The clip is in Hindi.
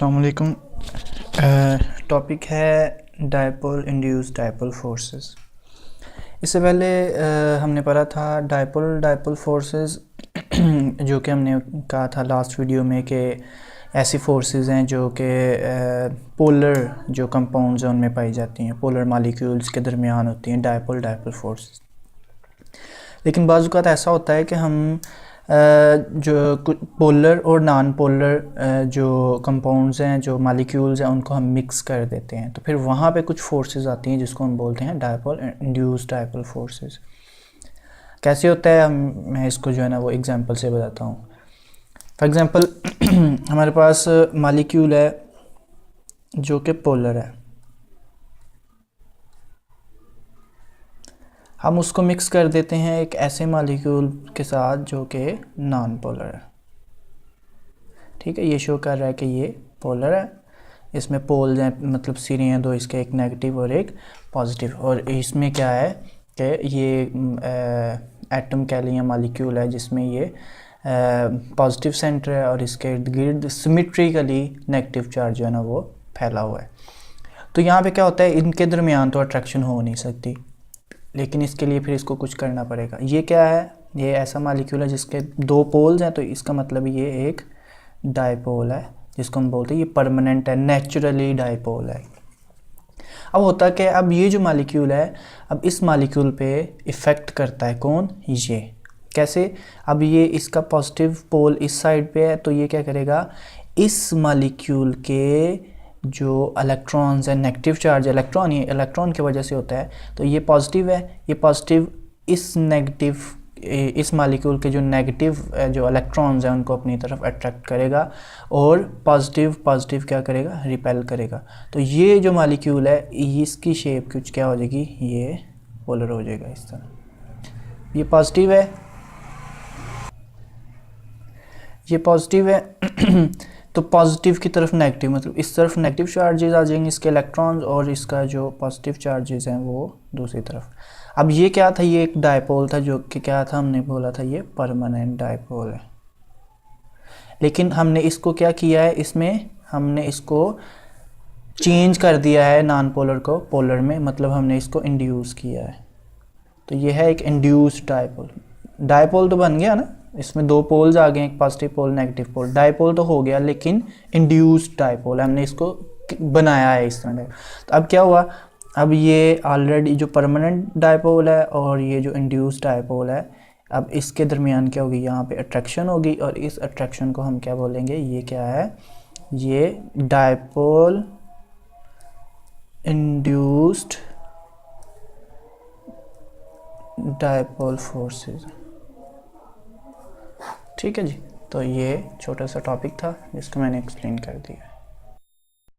अस्सलाम वालेकुम। टॉपिक है डायपोल इंड्यूस्ड डायपोल फोर्सेस। इससे पहले हमने पढ़ा था डायपोल फोर्सेस जो कि हमने कहा था लास्ट वीडियो में कि ऐसी फोर्सेस हैं जो कि पोलर जो कंपाउंड्स हैं उनमें पाई जाती हैं, पोलर मॉलिक्यूल्स के दरमियान होती हैं डायपोल फोर्सेस। लेकिन बाज़ औक़ात ऐसा होता है कि हम जो पोलर और नॉन पोलर जो कंपाउंड्स हैं, जो मॉलिक्यूल्स हैं, उनको हम मिक्स कर देते हैं, तो फिर वहाँ पे कुछ फोर्सेस आती हैं जिसको हम बोलते हैं डायपोल इंड्यूस्ड डायपोल फोर्सेस। कैसे होता है मैं इसको जो है ना वो एग्जांपल से बताता हूँ। फॉर एग्जांपल हमारे पास मॉलिक्यूल है जो कि पोलर है, हम उसको मिक्स कर देते हैं एक ऐसे मॉलिक्यूल के साथ जो कि नॉन पोलर है। ठीक है, ये शो कर रहा है कि ये पोलर है, इसमें पोल्स हैं, मतलब सिरे हैं दो, इसके एक नेगेटिव और एक पॉजिटिव। और इसमें क्या है कि ये एटम कह लें या मॉलिक्यूल है जिसमें ये पॉजिटिव सेंटर है और इसके इर्द गिर्द सिमेट्रिकली नेगेटिव चार्ज जो है ना वो फैला हुआ है। तो यहाँ पे क्या होता है, इनके दरमियान तो अट्रैक्शन हो नहीं सकती, लेकिन इसके लिए फिर इसको कुछ करना पड़ेगा। ये क्या है, ये ऐसा मॉलिक्यूल है जिसके दो पोल्स हैं, तो इसका मतलब ये एक डायपोल है जिसको हम बोलते हैं ये परमानेंट है, नेचुरली डायपोल है। अब होता है कि अब ये जो मॉलिक्यूल है, अब इस मॉलिक्यूल पे इफ़ेक्ट करता है कौन, ये कैसे, अब ये इसका पॉजिटिव पोल इस साइड पे है, तो ये क्या करेगा, इस मॉलिक्यूल के जो इलेक्ट्रॉन्स है, नेगेटिव चार्ज इलेक्ट्रॉन, ये इलेक्ट्रॉन की वजह से होता है, तो ये पॉजिटिव है, ये पॉजिटिव इस नेगेटिव, इस मॉलिक्यूल के जो नेगेटिव जो इलेक्ट्रॉन्स हैं उनको अपनी तरफ अट्रैक्ट करेगा और पॉजिटिव क्या करेगा, रिपेल करेगा। तो ये जो मॉलिक्यूल है इसकी शेप कुछ क्या हो जाएगी, ये पोलर हो जाएगा इस तरह। ये पॉजिटिव है, ये पॉजिटिव है तो पॉजिटिव की तरफ नेगेटिव, मतलब इस तरफ नेगेटिव चार्जेस आ जाएंगे इसके इलेक्ट्रॉन्स, और इसका जो पॉजिटिव चार्जेस हैं वो दूसरी तरफ। अब ये क्या था, ये एक डायपोल था जो कि क्या था, हमने बोला था ये परमानेंट डायपोल है। लेकिन हमने इसको क्या किया है, इसमें हमने इसको चेंज कर दिया है नॉन पोलर को पोलर में, मतलब हमने इसको इंड्यूस किया है। तो ये है एक इंड्यूस्ड डायपोल। डायपोल तो बन गया ना, इसमें दो पोल्स आ गए, एक positive pole negative pole, dipole तो हो गया, लेकिन इंड्यूस्ड डायपोल हमने इसको बनाया है इस तरह। तो अब क्या हुआ, अब ये ऑलरेडी जो परमानेंट डायपोल है और ये जो इंड्यूस्ड डायपोल है, अब इसके दरमियान क्या होगी, यहाँ पे अट्रैक्शन होगी, और इस अट्रैक्शन को हम क्या बोलेंगे, ये क्या है, ये डायपोल इंड्यूस्ड डायपोल फोर्सेस। ठीक है जी, तो ये छोटा सा टॉपिक था जिसको मैंने एक्सप्लेन कर दिया।